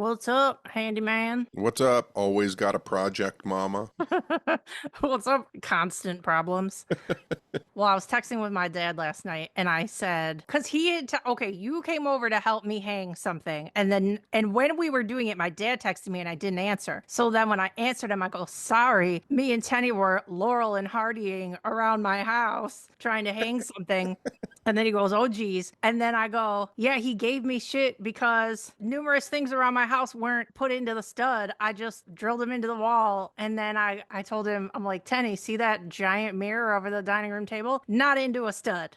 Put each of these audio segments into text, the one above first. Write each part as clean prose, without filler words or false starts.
What's up, handyman? What's up? Always got a project, mama. What's up, constant problems? Well, I was texting with my dad last night and I said, because he had, okay, you came over to help me hang something. And when we were doing it, my dad texted me and I didn't answer. So then when I answered him, I go, sorry, me and Tenney were Laurel and Hardying around my house trying to hang something. And then he goes, oh, geez. And then I go, yeah, he gave me shit because numerous things around my house weren't put into the stud. I just drilled them into the wall. And then I told him, I'm like, Tenney, see that giant mirror over the dining room table? Not into a stud.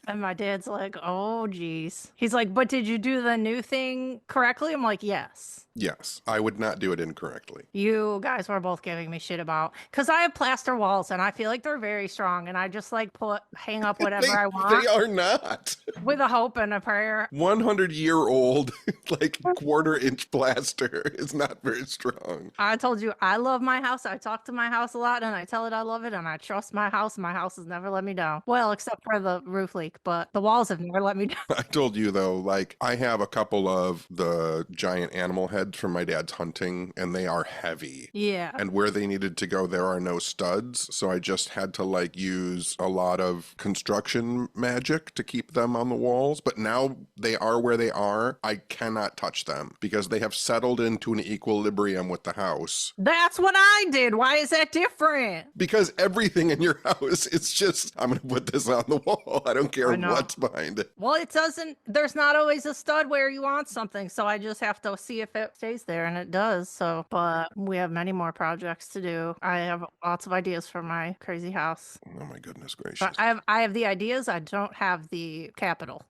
And my dad's like, oh, geez. He's like, but did you do the new thing correctly? I'm like, yes. Yes, I would not do it incorrectly. You guys were both giving me shit about, because I have plaster walls and I feel like they're very strong and I just like hang up whatever I want. They are not. With a hope and a prayer. 100-year-old, like quarter-inch plaster is not very strong. I told you, I love my house. I talk to my house a lot and I tell it I love it and I trust my house. My house has never let me down. Well, except for the roof leak, but the walls have never let me down. I told you, though, like, I have a couple of the giant animal heads from my dad's hunting, and they are heavy. Yeah. And where they needed to go, there are no studs, so I just had to, like, use a lot of construction magic to keep them on the walls. But now they are where they are. I cannot touch them because they have settled into an equilibrium with the house. That's what I did. Why is that different? Because everything in your house, it's just, I'm going to put this on the wall. I don't care what's behind it. Well, it doesn't, there's not always a stud where you want something, so I just have to see if it stays there, and it does. So, but we have many more projects to do. I have lots of ideas for my crazy house. Oh my goodness gracious. But I have the ideas, I don't have the capital.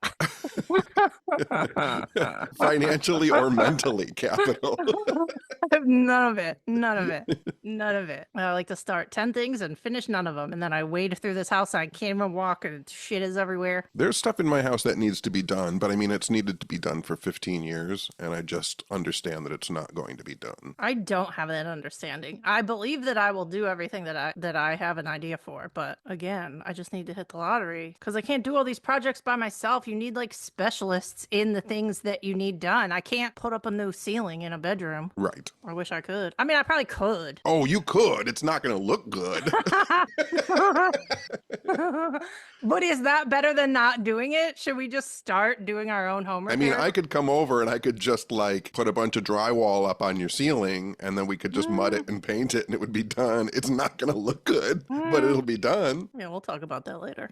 Financially or mentally capital. None of it. None of it. None of it. I like to start 10 things and finish none of them. And then I wade through this house. I can't even walk and shit is everywhere. There's stuff in my house that needs to be done, but I mean, it's needed to be done for 15 years. And I just understand that it's not going to be done. I don't have that understanding. I believe that I will do everything that I have an idea for. But again, I just need to hit the lottery because I can't do all these projects by myself. You need like specialists in the things that you need done. I can't put up a new ceiling in a bedroom. Right. I wish I could. I mean, I probably could. Oh, you could. It's not going to look good. But is that better than not doing it? Should we just start doing our own home repair? I mean, I could come over and I could just like put a bunch of drywall up on your ceiling and then we could just mud it and paint it and it would be done. It's not going to look good, but it'll be done. Yeah, we'll talk about that later.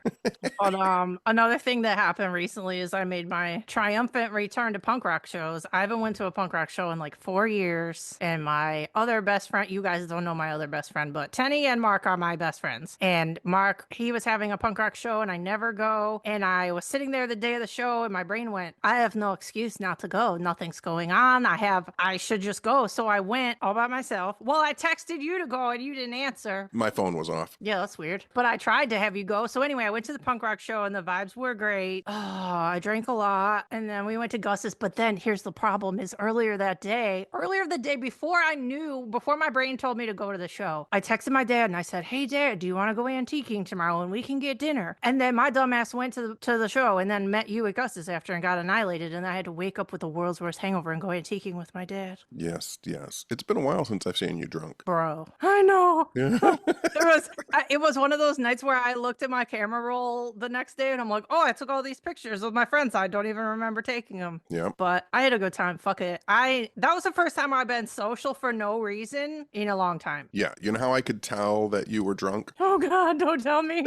But another thing that happened recently is I made my triumphant return to punk rock shows. I haven't went to a punk rock show in like 4 years. And my other best friend, you guys don't know my other best friend, but Tenney and Mark are my best friends. And Mark, he was having a punk rock show and I never go. And I was sitting there the day of the show and my brain went, I have no excuse not to go. Nothing's going on. I should just go. So I went all by myself. Well, I texted you to go and you didn't answer. My phone was off. Yeah, that's weird. But I tried to have you go. So anyway, I went to the punk rock show and the vibes were great. Oh, I drank a lot. And then we went to Gus's. But then here's the problem is earlier the day before my brain told me to go to the show, I texted my dad and I said, hey dad, do you want to go antiquing tomorrow and we can get dinner? And then my dumbass went to the show and then met you at Gus's after and got annihilated. And I had to wake up with the world's worst hangover and go antiquing with my dad. Yes. It's been a while since I've seen you drunk. Bro, I know. Yeah. It was one of those nights where I looked at my camera roll the next day and I'm like, oh, I took all these pictures with my friends. I don't even remember taking them. Yeah. But I had a good time. Fuck it. That was the first time I've been social for no reason in a long time. Yeah. You know how I could tell that you were drunk? Oh God, don't tell me.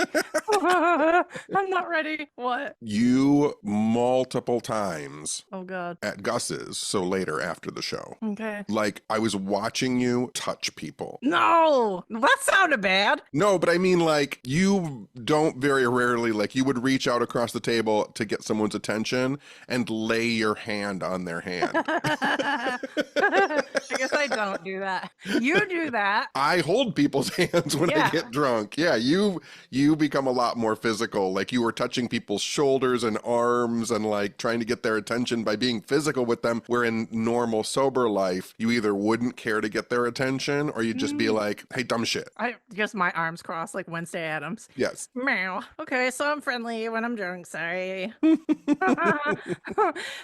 I'm not ready. What? You multiple times. Oh God. At Gus's, so later after the show. Okay. Like I was watching you touch people. No, that sounded bad. No, but I mean like you don't very rarely, like you would reach out across the table to get someone's attention and lay your hand on their hand. I guess I don't do that. You do that. I hold people's hands when I get drunk. Yeah, you become a lot more physical physical. Like you were touching people's shoulders and arms and like trying to get their attention by being physical with them. Where in normal sober life, you either wouldn't care to get their attention or you'd just be like, hey, dumb shit. I just my arms crossed like Wednesday Addams. Yes. Meow. Okay, so I'm friendly when I'm drunk. Sorry.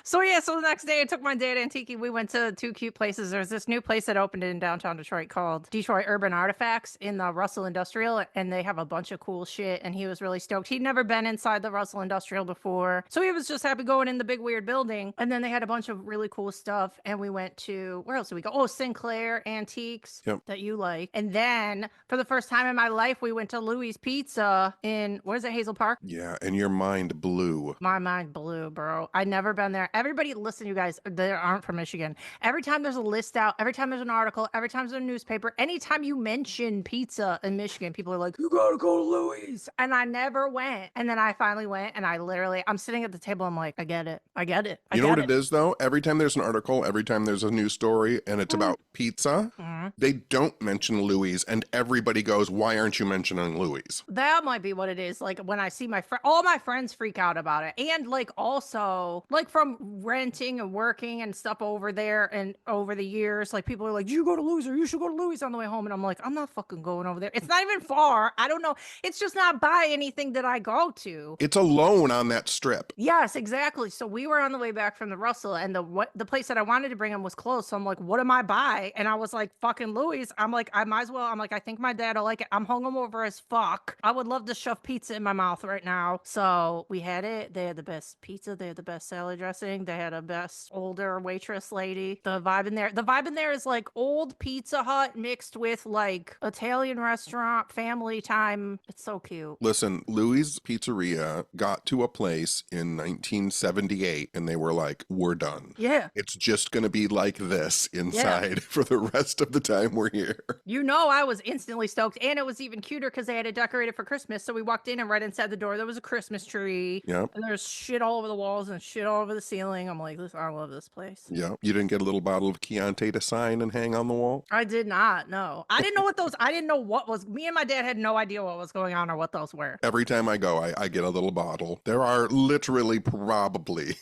So yeah, so the next day I took my dad and Tiki. We went to two cute places. There's this new place that opened in downtown Detroit called Detroit Urban Artifacts in the Russell Industrial, and they have a bunch of cool shit. And he was really stoked. He'd never been inside the Russell Industrial before, so he was just happy going in the big weird building. And then they had a bunch of really cool stuff. And we went to where else did we go? Oh, Sinclair Antiques that you like. And then for the first time in my life, we went to Louis Pizza in where's it, Hazel Park? Yeah, and your mind blew. My mind blew, bro. I'd never been there. Everybody, listen, you guys, they aren't from Michigan. Every time there's a list out, every time there's an article, every time there's a newspaper, anytime you mention pizza in Michigan, people are like, you gotta go to Louis. And I never went. And then I finally went, and I'm sitting at the table. I'm like, I get it. I get it. You know what it is, though? Every time there's an article, every time there's a news story, and it's about pizza, they don't mention Louis, and everybody goes, why aren't you mentioning Louis? That might be what it is. Like when I see all my friends freak out about it. And like also like from renting and working and stuff over there and over the years, like people are like, you go to Louis or you should go to Louis on the way home. And I'm like, I'm not fucking going over there. It's not even far. I don't know. It's just not by anything that I go to. It's alone on that strip. Yes, exactly. So we were on the way back from the Russell, and the place that I wanted to bring him was closed. So I'm like, what am I by? And I was like, fucking Louis. I'm like, I might as well. I'm like, I think my dad will like it. I'm hungover as fuck. I would love to shove pizza in my mouth right now. So we had it. They had the best pizza. They had the best salad dressing. They had a best older waitress lady. The vibe in there is like old Pizza Hut mixed with like Italian restaurant, family time. It's so cute. Listen, Louis Pizzeria got to a place in 1978 and they were like, we're done. Yeah. It's just going to be like this inside for the rest of the time we're here. You know, I was instantly stoked, and it was even cuter because they had it decorated for Christmas. So we walked in, and right inside the door there was a Christmas tree. Yep. And there's shit all over the walls and shit all over the ceiling. I'm like, I love this place. Yep. You didn't get a little bottle of Chianti to sign and hang on the wall? I did not. No, I didn't know I didn't know what was. Me and my dad had no idea what was going on or what those were. Every time I go, I get a little bottle. There are literally probably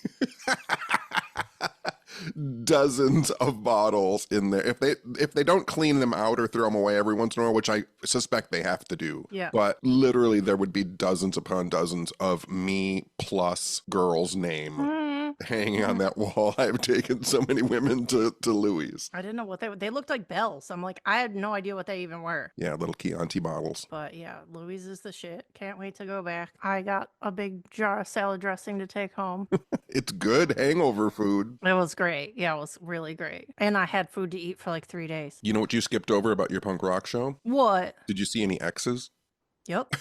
dozens of bottles in there. If they don't clean them out or throw them away every once in a while, which I suspect they have to do. Yeah. But literally there would be dozens upon dozens of me plus girl's name hanging on that wall. I've taken so many women to Louis. I didn't know what they looked like bells. I'm like, I had no idea what they even were. Yeah, little Chianti bottles. But yeah, Louis is the shit. Can't wait to go back. I got a big jar of salad dressing to take home. It's good hangover food. It was great. Yeah, it was really great. And I had food to eat for like 3 days. You know what you skipped over about your punk rock show? What? Did you see any X's? Yep.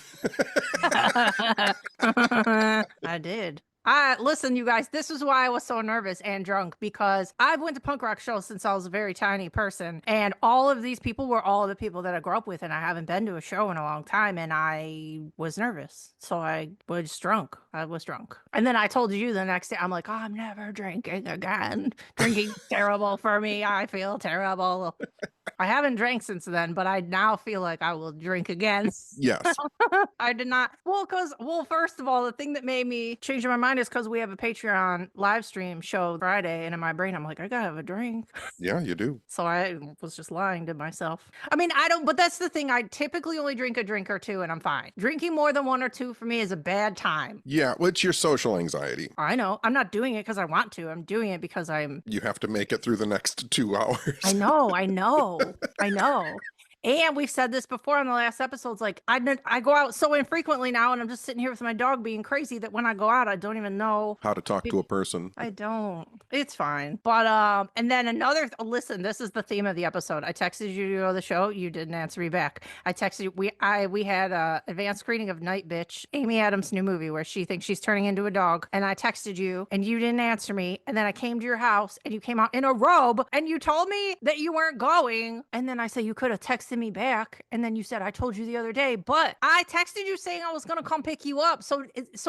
I did. Listen, you guys, this is why I was so nervous and drunk, because I've went to punk rock shows since I was a very tiny person, and all of these people were all the people that I grew up with, and I haven't been to a show in a long time, and I was nervous. So I was drunk. And then I told you the next day, I'm like, oh, I'm never drinking again. Drinking's terrible for me. I feel terrible. I haven't drank since then, but I now feel like I will drink again. Yes. I did not. Well, first of all, the thing that made me change my mind is because we have a Patreon live stream show Friday, and in my brain, I'm like, I gotta have a drink. Yeah, you do. So I was just lying to myself. I mean, but that's the thing. I typically only drink a drink or two, and I'm fine. Drinking more than one or two for me is a bad time. Yeah, well, it's your social anxiety. I know. I'm not doing it because I want to. I'm doing it because You have to make it through the next 2 hours. I know. I know. And we've said this before on the last episodes, like I go out so infrequently now, and I'm just sitting here with my dog being crazy that when I go out, I don't even know how to talk to a person. I don't. It's fine. But and then listen, this is the theme of the episode. I texted you to go to the show. You didn't answer me back. I texted you. We had a advanced screening of Nightbitch, Amy Adams' new movie where she thinks she's turning into a dog. And I texted you, and you didn't answer me. And then I came to your house, and you came out in a robe, and you told me that you weren't going. And then I said you could have texted texted me back, and then you said, I told you the other day, but I texted you saying I was going to come pick you up. So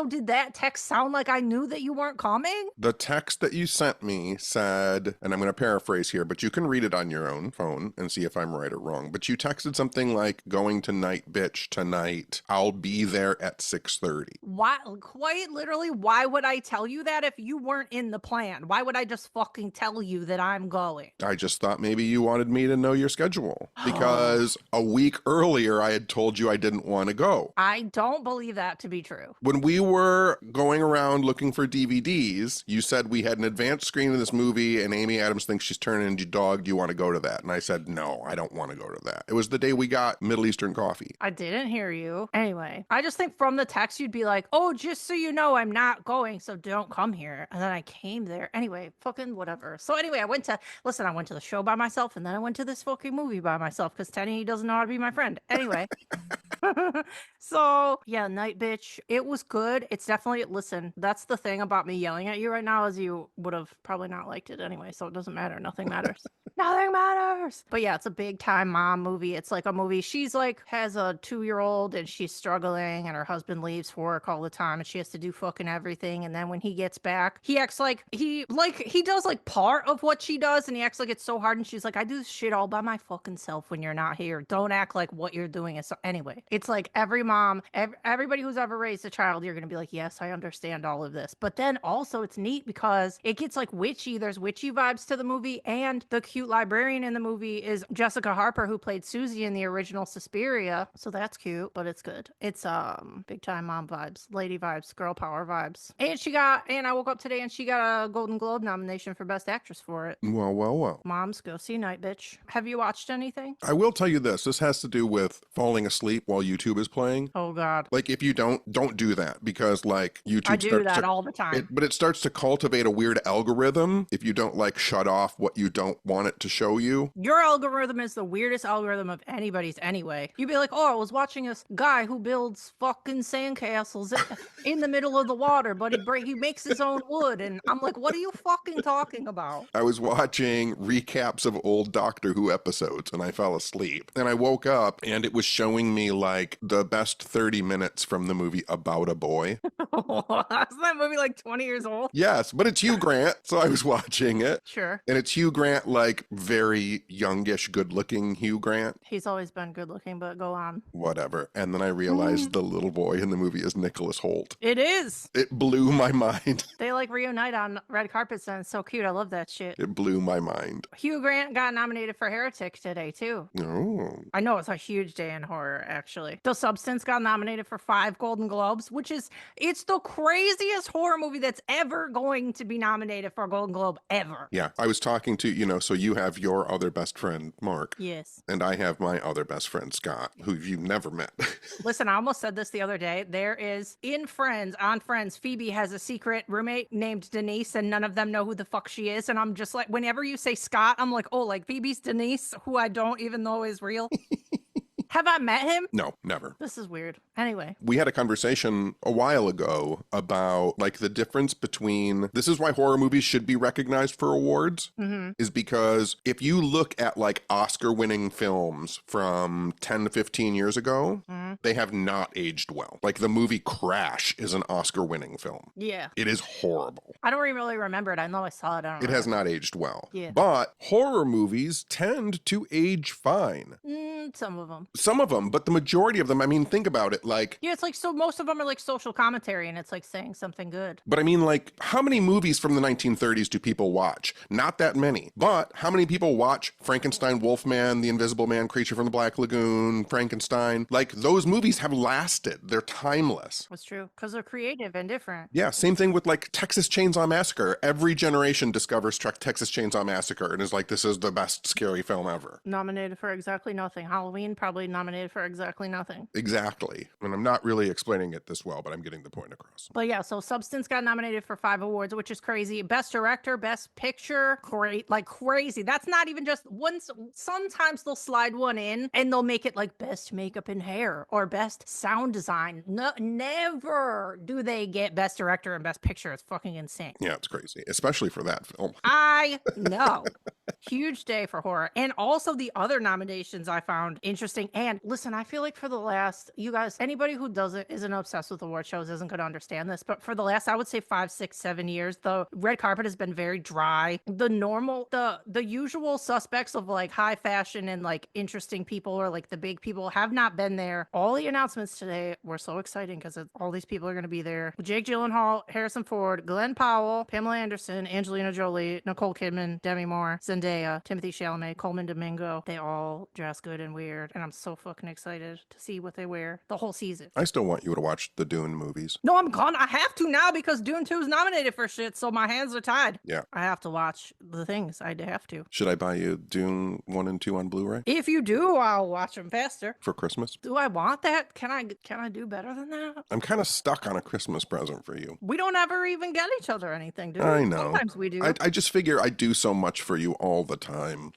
did that text sound like I knew that you weren't coming? The text that you sent me said, and I'm going to paraphrase here, but you can read it on your own phone and see if I'm right or wrong. But you texted something like, going to Nightbitch tonight. I'll be there at 6:30. Why? Quite literally, why would I tell you that if you weren't in the plan? Why would I just fucking tell you that I'm going? I just thought maybe you wanted me to know your schedule because a week earlier I had told you I didn't want to go. I don't believe that to be true. When we were going around looking for DVDs, you said we had an advanced screen of this movie and Amy Adams thinks she's turning into a dog. Do you want to go to that? And I said, no, I don't want to go to that. It was the day we got Middle Eastern coffee. I didn't hear you. Anyway, I just think from the text, you'd be like, oh, just so you know, I'm not going, so don't come here. And then I came there. Anyway, fucking whatever. So anyway, I went to the show by myself, and then I went to this fucking movie by myself because Tenney doesn't know how to be my friend. Anyway. So yeah, Nightbitch, it was good. It's definitely, listen, that's the thing about me yelling at you right now is you would have probably not liked it anyway, so it doesn't matter. Nothing matters. Nothing matters. But yeah, it's a big time mom movie. It's like a movie. She's like has a 2-year-old and she's struggling and her husband leaves for work all the time and she has to do fucking everything. And then when he gets back, he acts like he does like part of what she does and he acts like it's so hard. And she's like, I do this shit all by my fucking self when you're not here. Don't act like what you're doing is so. Anyway, it's like every mom, everybody who's ever raised a child, you're going to be like, yes, I understand all of this. But then also it's neat because it gets like witchy. There's witchy vibes to the movie, and the cute librarian in the movie is Jessica Harper, who played Susie in the original Suspiria. So that's cute, but it's good. It's big time mom vibes, lady vibes, girl power vibes. And I woke up today and she got a Golden Globe nomination for Best Actress for it. Well. Moms, go see Nightbitch. Have you watched anything? I will tell you this. This has to do with falling asleep while YouTube is playing. Oh God. Like if you don't do that because like YouTube I do that all the time. But it starts to cultivate a weird algorithm if you don't like shut off what you don't want it to show you. Your algorithm is the weirdest algorithm of anybody's anyway. You'd be like, oh, I was watching this guy who builds fucking sandcastles in the middle of the water, but he makes his own wood. And I'm like, what are you fucking talking about? I was watching recaps of old Doctor Who episodes and I fell asleep. And I woke up and it was showing me like the best 30 minutes from the movie About a Boy. Isn't that movie like 20 years old? Yes, but it's Hugh Grant, so I was watching it. Sure. And it's Hugh Grant, like very youngish, good-looking Hugh Grant. He's always been good looking, but go on. Whatever. And then I realized the little boy in the movie is Nicholas Hoult. It is. It blew my mind. They like reunite on red carpets and it's so cute. I love that shit. It blew my mind. Hugh Grant got nominated for Heretic today too. Oh. I know it's a huge day in horror, actually. The Substance got nominated for 5 Golden Globes, which is, it's the craziest horror movie that's ever going to be nominated for a Golden Globe ever. Yeah. I was talking to, so you have your other best friend, Mark. Yes. And I have my other best friend, Scott, who you've never met. Listen, I almost said this the other day. There is, on Friends, Phoebe has a secret roommate named Denise, and none of them know who the fuck she is. And I'm just like, whenever you say Scott, I'm like, oh, like Phoebe's Denise, who I don't even know is real. Have I met him? No, never. This is weird. Anyway. We had a conversation a while ago about like the difference between, this is why horror movies should be recognized for awards, is because if you look at like Oscar winning films from 10 to 15 years ago, they have not aged well. Like the movie Crash is an Oscar winning film. Yeah. It is horrible. I don't really remember it. I know I saw it. It has not aged well. Yeah. But horror movies tend to age fine. Some of them. Some of them, but the majority of them, I mean, think about it, like... Yeah, it's like, so most of them are like social commentary, and it's like saying something good. But I mean, like, how many movies from the 1930s do people watch? Not that many. But how many people watch Frankenstein, Wolfman, The Invisible Man, Creature from the Black Lagoon, Frankenstein? Like, those movies have lasted. They're timeless. That's true, because they're creative and different. Yeah, same thing with, like, Texas Chainsaw Massacre. Every generation discovers Texas Chainsaw Massacre and is like, this is the best scary film ever. Nominated for exactly nothing. Halloween probably probably nominated for exactly nothing. Exactly. And I'm not really explaining it this well, but I'm getting the point across. But yeah, so Substance got nominated for 5 awards, which is crazy. Best Director, Best Picture, great, like crazy. That's not even just one. Sometimes they'll slide one in and they'll make it like Best Makeup and Hair or Best Sound Design. No, never do they get Best Director and Best Picture. It's fucking insane. Yeah, it's crazy, especially for that film. I know. Huge day for horror. And also the other nominations I found interesting. And listen, I feel like for the last, you guys, anybody who isn't obsessed with award shows isn't going to understand this. But for the last, I would say 5, 6, 7 years, the red carpet has been very dry. The usual suspects of like high fashion and like interesting people or like the big people have not been there. All the announcements today were so exciting because all these people are going to be there. Jake Gyllenhaal, Harrison Ford, Glenn Powell, Pamela Anderson, Angelina Jolie, Nicole Kidman, Demi Moore, Zendaya, Timothy Chalamet, Coleman Domingo. They all dress good and weird, and I'm so fucking excited to see what they wear the whole season. I still want you to watch the Dune movies. No, I'm gone. I have to now because Dune 2 is nominated for shit, so my hands are tied. Yeah. I have to watch the things. I have to. Should I buy you Dune 1 and 2 on Blu-ray? If you do, I'll watch them faster. For Christmas? Do I want that? Can I do better than that? I'm kind of stuck on a Christmas present for you. We don't ever even get each other anything, do we? I know. Sometimes we do. I just figure I do so much for you all the time.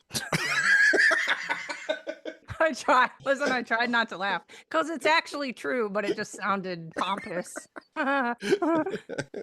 I tried. Listen, I tried not to laugh because it's actually true, but it just sounded pompous.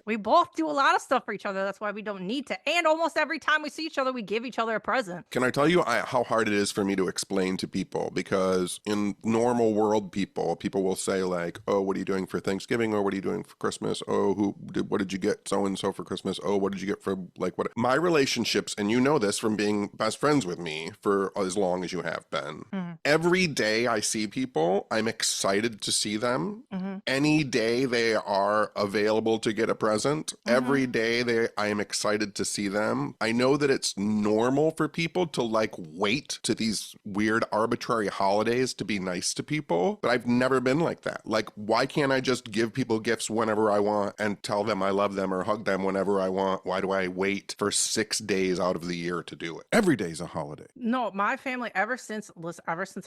We both do a lot of stuff for each other. That's why we don't need to. And almost every time we see each other, we give each other a present. Can I tell you how hard it is for me to explain to people? Because in normal world people will say like, oh, what are you doing for Thanksgiving? Or what are you doing for Christmas? Oh, what did you get so-and-so for Christmas? Oh, what did you get for like what? My relationships, and you know this from being best friends with me for as long as you have been. Mm-hmm. Every day I see people, I'm excited to see them. Mm-hmm. Any day they are available to get a present, every day I am excited to see them. I know that it's normal for people to like wait to these weird arbitrary holidays to be nice to people, but I've never been like that. Like, why can't I just give people gifts whenever I want and tell them I love them or hug them whenever I want? Why do I wait for 6 days out of the year to do it? Every day's a holiday. No, my family, ever since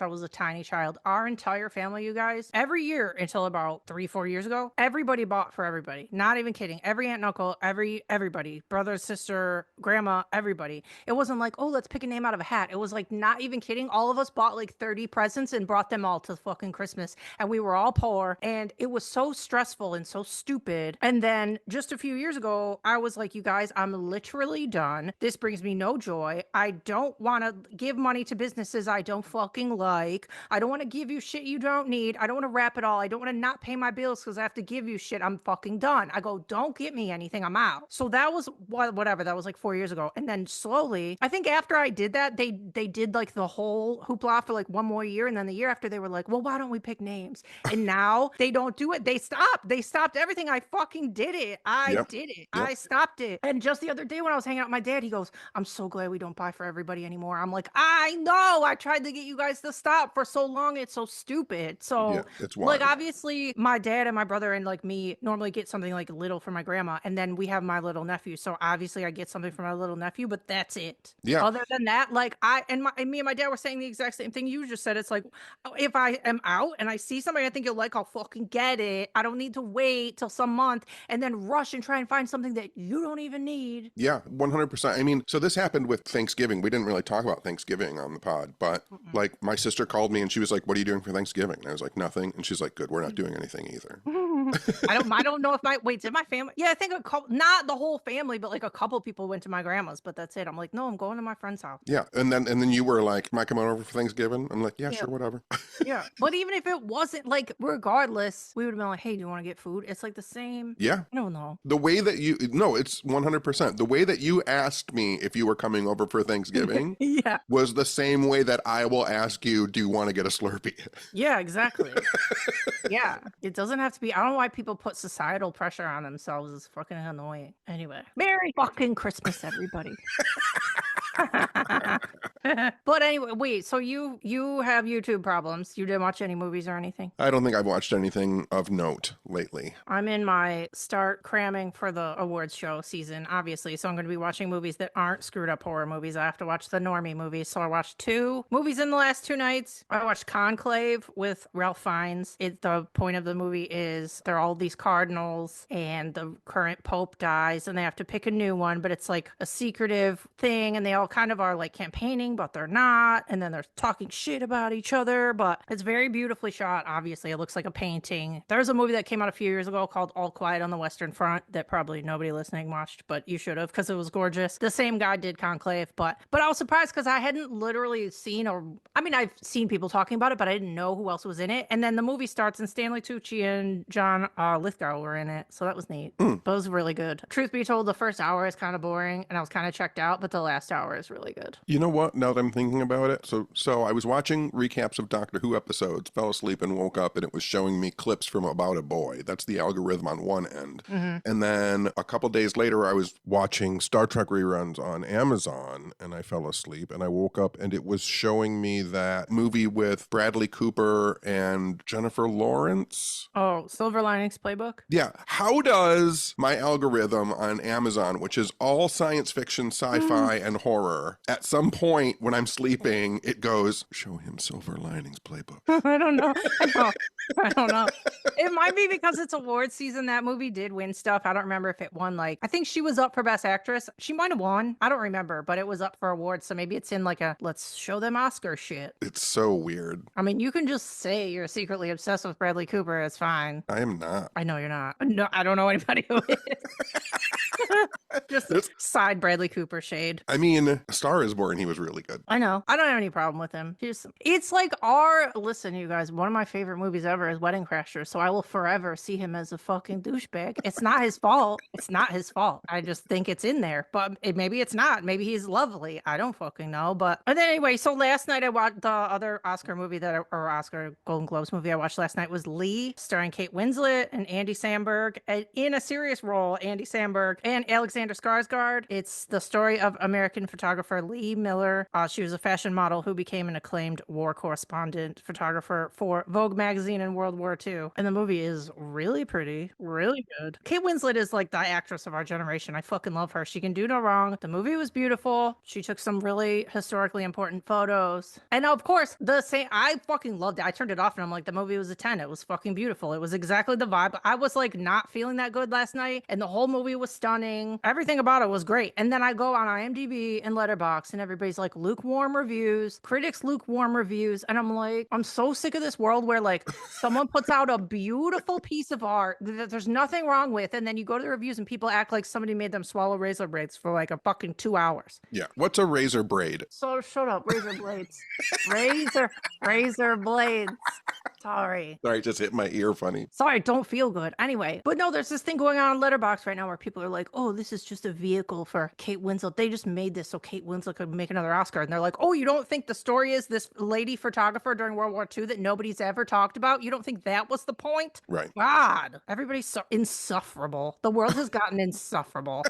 I was a tiny child, our entire family, you guys, every year until about 3-4 years ago, everybody bought for everybody. Not even kidding. Every aunt and uncle, everybody, brother, sister, grandma, everybody. It wasn't like, oh, let's pick a name out of a hat. It was like, not even kidding. All of us bought like 30 presents and brought them all to fucking Christmas. And we were all poor. And it was so stressful and so stupid. And then just a few years ago, I was like, you guys, I'm literally done. This brings me no joy. I don't want to give money to businesses I don't fucking like. I don't want to give you shit you don't need. I don't want to wrap it all. I don't want to not pay my bills because I have to give you shit. I'm fucking done. I go, don't get me anything. I'm out. So that was whatever. That was like 4 years ago. And then slowly, I think after I did that, they did like the whole hoopla for like one more year. And then the year after they were like, well, why don't we pick names? And now they don't do it. They stopped everything. I fucking did it. I did it. Yep. I stopped it. And just the other day when I was hanging out with my dad, he goes, I'm so glad we don't buy for everybody anymore. I'm like, I know. I tried to get you guys to stop for so long. It's so stupid. So it's wild. Like obviously my dad and my brother and like me normally get something like little for my grandma. And then we have my little nephew. So obviously I get something for my little nephew, but that's it. Yeah. Other than that, like me and my dad were saying the exact same thing you just said. It's like, if I am out and I see somebody I think you'll like, I'll fucking get it. I don't need to wait till some month and then rush and try and find something that you don't even need. Yeah, 100%. I mean, so this happened with Thanksgiving. We didn't really talk about Thanksgiving on the pod, but like my sister called me and she was like, what are you doing for Thanksgiving? And I was like, nothing. And she's like, good, we're not doing anything either. I don't know if did my family? Yeah, I think a couple, not the whole family, but like a couple people went to my grandma's, but that's it. I'm like, no, I'm going to my friend's house. Yeah. And then you were like, am I coming over for Thanksgiving? I'm like, yeah. Sure, whatever. Yeah. But even if it wasn't like, regardless, we would have been like, hey, do you want to get food? It's like the same. Yeah. I don't know. The way that it's 100%. The way that you asked me if you were coming over for Thanksgiving was the same way that I will ask you, do you want to get a Slurpee? Yeah, exactly. Yeah. It doesn't have to be, I don't know why people put societal pressure on themselves. It's fucking annoying. Anyway, Merry fucking Christmas, everybody. But anyway, wait, so you have YouTube problems. You didn't watch any movies or anything? I don't think I've watched anything of note lately. I'm in my start cramming for the awards show season, obviously. So I'm going to be watching movies that aren't screwed up horror movies. I have to watch the normie movies. So I watched 2 movies in the last 2 nights. I watched Conclave with Ralph Fiennes. The point of the movie is they're all these cardinals and the current pope dies and they have to pick a new one, but it's like a secretive thing and they all kind of are like campaigning, but they're not. And then they're talking shit about each other, but it's very beautifully shot. Obviously, it looks like a painting. There's a movie that came out a few years ago called All Quiet on the Western Front that probably nobody listening watched, but you should have because it was gorgeous. The same guy did Conclave, but I was surprised because I hadn't literally seen I've seen people talking about it, but I didn't know who else was in it. And then the movie starts and Stanley Tucci and John Lithgow were in it, so that was neat. But it was really good. Truth be told, the first hour is kind of boring and I was kind of checked out, but the last hour is really good. You know what? Now that I'm thinking about it, so I was watching recaps of Doctor Who episodes, fell asleep and woke up, and it was showing me clips from About a Boy. That's the algorithm on one end. And then a couple days later, I was watching Star Trek reruns on Amazon, and I fell asleep, and I woke up, and it was showing me that movie with Bradley Cooper and Jennifer Lawrence. Oh, Silver Linings Playbook? Yeah. How does my algorithm on Amazon, which is all science fiction, sci-fi, and horror, at some point when I'm sleeping, it goes, show him Silver Linings Playbook? I don't know. I don't know. It might be because it's award season. That movie did win stuff. I don't remember if it won, I think she was up for Best Actress. She might have won. I don't remember, but it was up for awards. So maybe it's in a let's show them Oscar shit. It's so weird. I mean, you can just say you're secretly obsessed with Bradley Cooper. It's fine. I am not. I know you're not. No, I don't know anybody who is. Just side Bradley Cooper shade. I mean, A Star is Born, he was really good. I know. I don't have any problem with him. It's like listen, you guys, one of my favorite movies ever is Wedding Crashers, so I will forever see him as a fucking douchebag. It's not his fault. It's not his fault. I just think it's in there, but maybe it's not. Maybe he's lovely. I don't fucking know. But and then anyway, so last night I watched the other Oscar movie or Oscar Golden Globes movie I watched last night was Lee, starring Kate Winslet and Andy Samberg. And in a serious role, Andy Samberg and Alexander Skarsgård. It's the story of American photographer Lee Miller. She was a fashion model who became an acclaimed war correspondent photographer for Vogue magazine in World War II. And the movie is really pretty, really good. Kate Winslet is like the actress of our generation. I fucking love her. She can do no wrong. The movie was beautiful. She took some really historically important photos. And of course, I fucking loved it. I turned it off and I'm like, the movie was a 10. It was fucking beautiful. It was exactly the vibe. I was like not feeling that good last night and the whole movie was stunning. Everything about it was great. And then I go on IMDb and Letterboxd and everybody's like lukewarm reviews, critics lukewarm reviews. And I'm like, I'm so sick of this world where someone puts out a beautiful piece of art that there's nothing wrong with. And then you go to the reviews and people act like somebody made them swallow razor blades for a fucking 2 hours. Yeah. What's a razor braid? So shut up, razor blades. razor blades. Sorry, just hit my ear funny. Sorry, don't feel good. Anyway, but no, there's this thing going on Letterboxd right now where people are like, oh, this is just a vehicle for Kate Winslet. They just made this so Kate Winslet could make another Oscar. And they're like, oh, you don't think the story is this lady photographer during World War II that nobody's ever talked about? You don't think that was the point? Right. God, everybody's so insufferable. The world has gotten insufferable.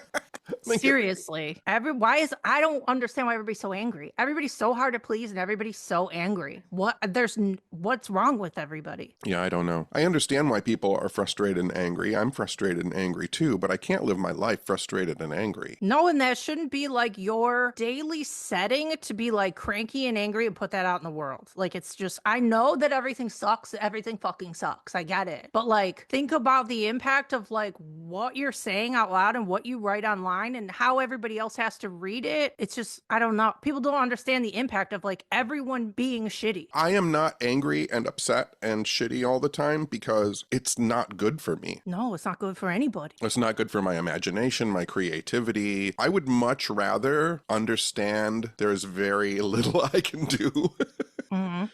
Seriously. I don't understand why everybody's so angry. Everybody's so hard to please and everybody's so angry. What's wrong with everybody? Yeah, I don't know. I understand why people are frustrated and angry. I'm frustrated and angry too, but I can't live my life frustrated and angry. No, and that shouldn't be your daily setting to be cranky and angry and put that out in the world. It's just, I know that everything sucks. Everything fucking sucks. I get it. But think about the impact of what you're saying out loud and what you write online and how everybody else has to read it. It's just, I don't know. People don't understand the impact of everyone being shitty. I am not angry and upset and shitty all the time because it's not good for me. No, it's not good for anybody. It's not good for my imagination, my creativity. I would much rather understand there's very little I can do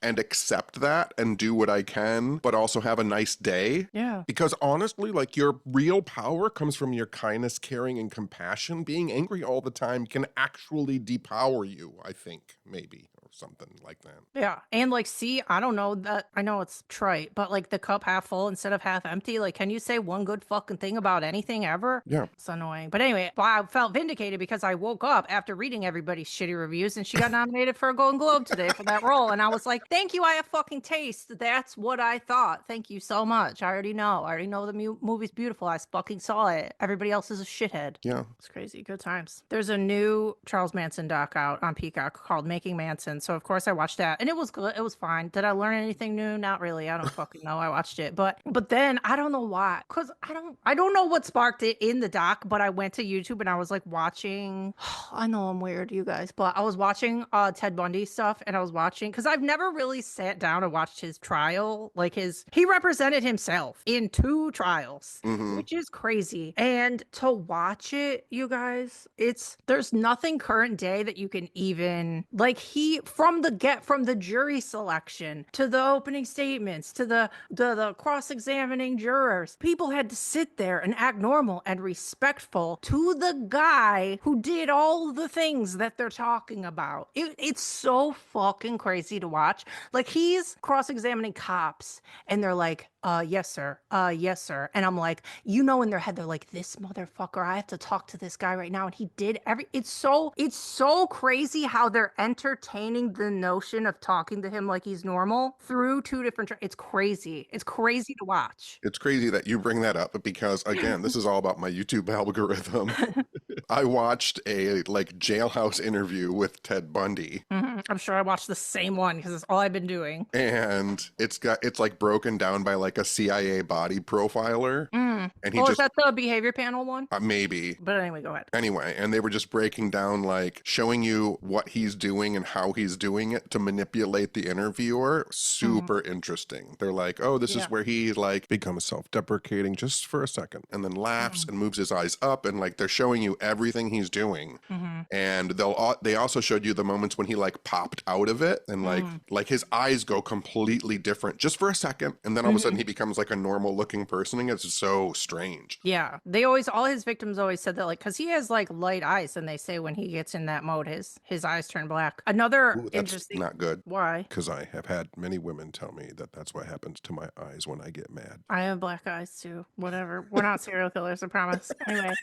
and accept that and do what I can, but also have a nice day. Yeah. Because honestly, your real power comes from your kindness, caring, and compassion. Being angry all the time can actually depower you, I think, maybe. something like that. Yeah. And like, see, I don't know that I know it's trite, but like the cup half full instead of half empty. Like, can you say one good fucking thing about anything ever? Yeah. It's annoying. But anyway, I felt vindicated because I woke up after reading everybody's shitty reviews and she got nominated for a Golden Globe today for that role. And I was like, thank you. I have fucking taste. That's what I thought. Thank you so much. I already know. I already know the movie's beautiful. I fucking saw it. Everybody else is a shithead. Yeah. It's crazy. Good times. There's a new Charles Manson doc out on Peacock called Making Manson. So of course I watched that and it was good. It was fine. Did I learn anything new? Not really. I don't fucking know. I watched it. But then I don't know why. Cause I don't know what sparked it in the doc, but I went to YouTube and I was like watching I know I'm weird, you guys, but I was watching Ted Bundy stuff and I was watching because I've never really sat down and watched his trial. Like he represented himself in 2 trials, which is crazy. And to watch it, you guys, there's nothing current day that you can even like from the jury selection to the opening statements to the cross-examining jurors, people had to sit there and act normal and respectful to the guy who did all the things that they're talking about. It's so fucking crazy to watch. Like he's cross-examining cops and they're like, yes, sir. Yes, sir. And I'm like, in their head, they're like, this motherfucker, I have to talk to this guy right now. And he did it's so crazy how they're entertaining the notion of talking to him like he's normal through 2 different, it's crazy. It's crazy to watch. It's crazy that you bring that up because, again, this is all about my YouTube algorithm. I watched a jailhouse interview with Ted Bundy. I'm sure I watched the same one because it's all I've been doing. And it's like broken down by like a CIA body profiler. And he is that the behavior panel one? Maybe. But anyway, go ahead. Anyway, and they were just breaking down, like showing you what he's doing and how he's doing it to manipulate the interviewer. Super interesting. They're like, oh, this is where he like becomes self-deprecating just for a second and then laughs and moves his eyes up, and like they're showing you everything he's doing. And they also showed you the moments when he like popped out of it and like his eyes go completely different just for a second, and then all of a sudden he becomes like a normal looking person, and it's so strange. Yeah, all his victims always said that, like, because he has like light eyes, and they say when he gets in that mode, his eyes turn black. Another interesting. Not good. Why? Because I have had many women tell me that that's what happens to my eyes when I get mad. I have black eyes too. Whatever. We're not serial killers, I promise. Anyway,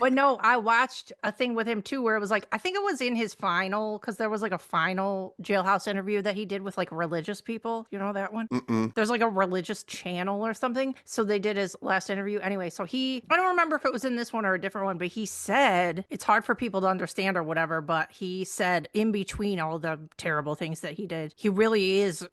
but no, I watched a thing with him too, where it was like, I think it was in his final, because there was like a final jailhouse interview that he did with like religious people. You know that one? There's like a religious channel or something. So they did his last interview. Anyway, so I don't remember if it was in this one or a different one, but he said, it's hard for people to understand or whatever, but he said in between all the terrible things that he did, he really is,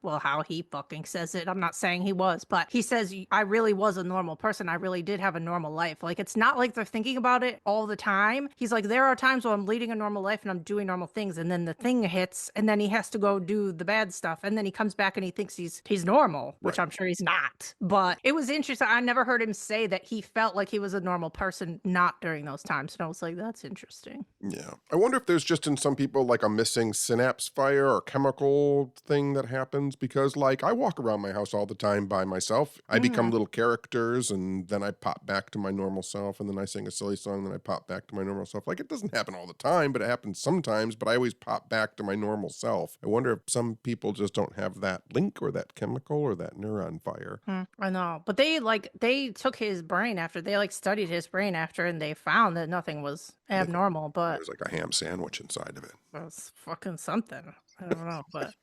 well, how he fucking says it, I'm not saying he was, but he says, I really was a normal person. I really did have a normal life. Like, it's not like they're thinking about it all the time. He's like, there are times when I'm leading a normal life and I'm doing normal things, and then the thing hits, and then he has to go do the bad stuff, and then he comes back and he thinks he's normal, which I'm sure he's not. But it was interesting. I never heard him say that he felt like he was a normal person not during those times, and I was like, that's interesting. Yeah. I wonder if there's just in some people like a missing synapse fire or chemical thing that happens, because like I walk around my house all the time by myself. I become little characters, and then I pop back to my normal self, and then I sing a silly song, then I pop back to my normal self. Like, it doesn't happen all the time, but it happens sometimes, but I always pop back to my normal self. I wonder if some people just don't have that link or that chemical or that neuron fire. I know, but they took his brain after, they like studied his brain after, and they found that nothing was abnormal, but there's like a ham sandwich inside of it. that's fucking something. I don't know, but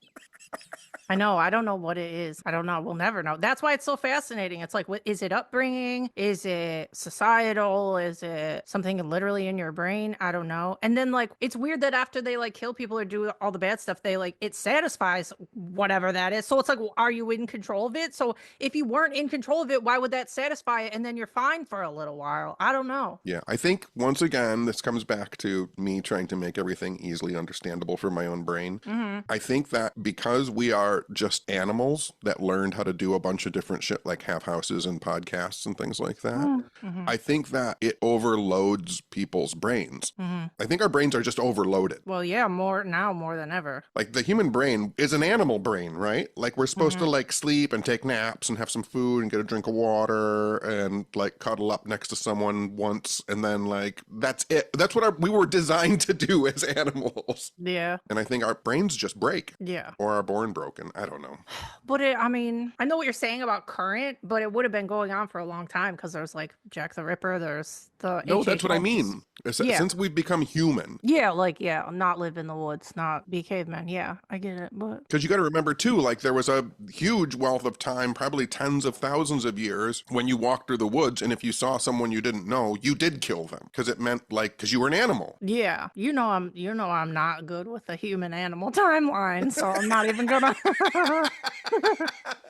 I don't know what it is. I don't know. We'll never know. That's why it's so fascinating. It's like, what is it, upbringing? Is it societal? Is it something literally in your brain? I don't know. And then like, it's weird that after they like kill people or do all the bad stuff, they like, it satisfies whatever that is. So it's like, well, are you in control of it? So if you weren't in control of it, why would that satisfy it? And then you're fine for a little while. I don't know. Yeah. I think once again, this comes back to me trying to make everything easily understandable for my own brain. I think that because we are just animals that learned how to do a bunch of different shit like have houses and podcasts and things like that, I think that it overloads people's brains. I think our brains are just overloaded. Well, yeah, more than ever. Like, the human brain is an animal brain, right? Like, we're supposed to like sleep and take naps and have some food and get a drink of water and like cuddle up next to someone once, and then like that's it. That's what we were designed to do as animals. Yeah. And I think our brains kids just break. Yeah. Or are born broken. I don't know. But I mean, I know what you're saying about current, but it would have been going on for a long time because there's like Jack the Ripper, there's the No, H.H. that's what I Holmes. mean. Yeah. Since we've become human. Yeah, like, yeah, not live in the woods, not be cavemen. Yeah, I get it. But Because you got to remember, too, like there was a huge wealth of time, probably tens of thousands of years, when you walked through the woods. And if you saw someone you didn't know, you did kill them because it meant like, because you were an animal. yeah, I'm not good with the human animal timeline, so I'm not even gonna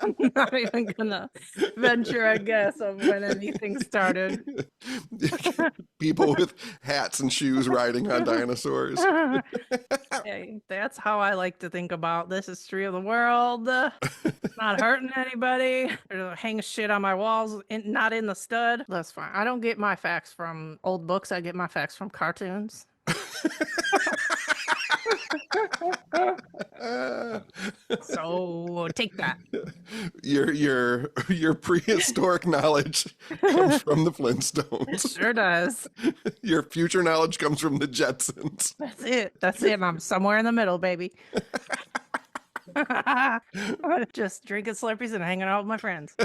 I'm not even gonna venture a guess of when anything started. People with hats and shoes riding on dinosaurs. Hey, that's how I like to think about this history of the world. Not hurting anybody. Or hang shit on my walls, not in the stud. That's fine. I don't get my facts from old books. I get my facts from cartoons. So take that. Your prehistoric knowledge comes from the Flintstones. It sure does. Your future knowledge comes from the Jetsons. That's it. That's it. I'm somewhere in the middle, baby. Just drinking Slurpees and hanging out with my friends.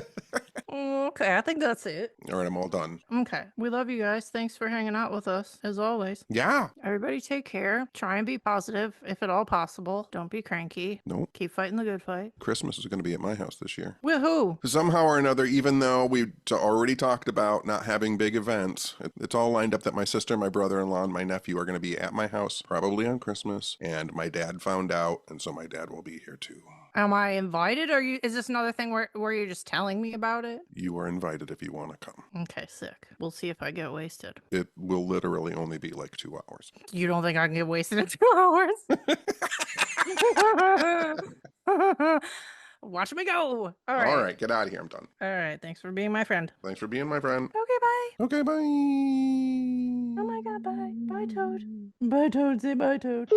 Okay, I think that's it. All right, I'm all done. Okay. We love you guys. Thanks for hanging out with us, as always. Yeah. Everybody take care. Try and be positive, if at all possible. Don't be cranky. Nope. Keep fighting the good fight. Christmas is going to be at my house this year. Woohoo! Somehow or another, even though we already talked about not having big events, it's all lined up that my sister, my brother-in-law, and my nephew are going to be at my house, probably on Christmas. And my dad found out, and so my dad will be here too. Am I invited, or is this another thing where you're just telling me about it? You are invited if you want to come. Okay, sick. We'll see if I get wasted. It will literally only be like 2 hours. You don't think I can get wasted in 2 hours? Watch me go. All right. Get out of here. I'm done. All right. Thanks for being my friend. Thanks for being my friend. Okay, bye. Okay, bye. Oh my God, bye. Bye, Toad. Bye, Toad. Say bye, Toad.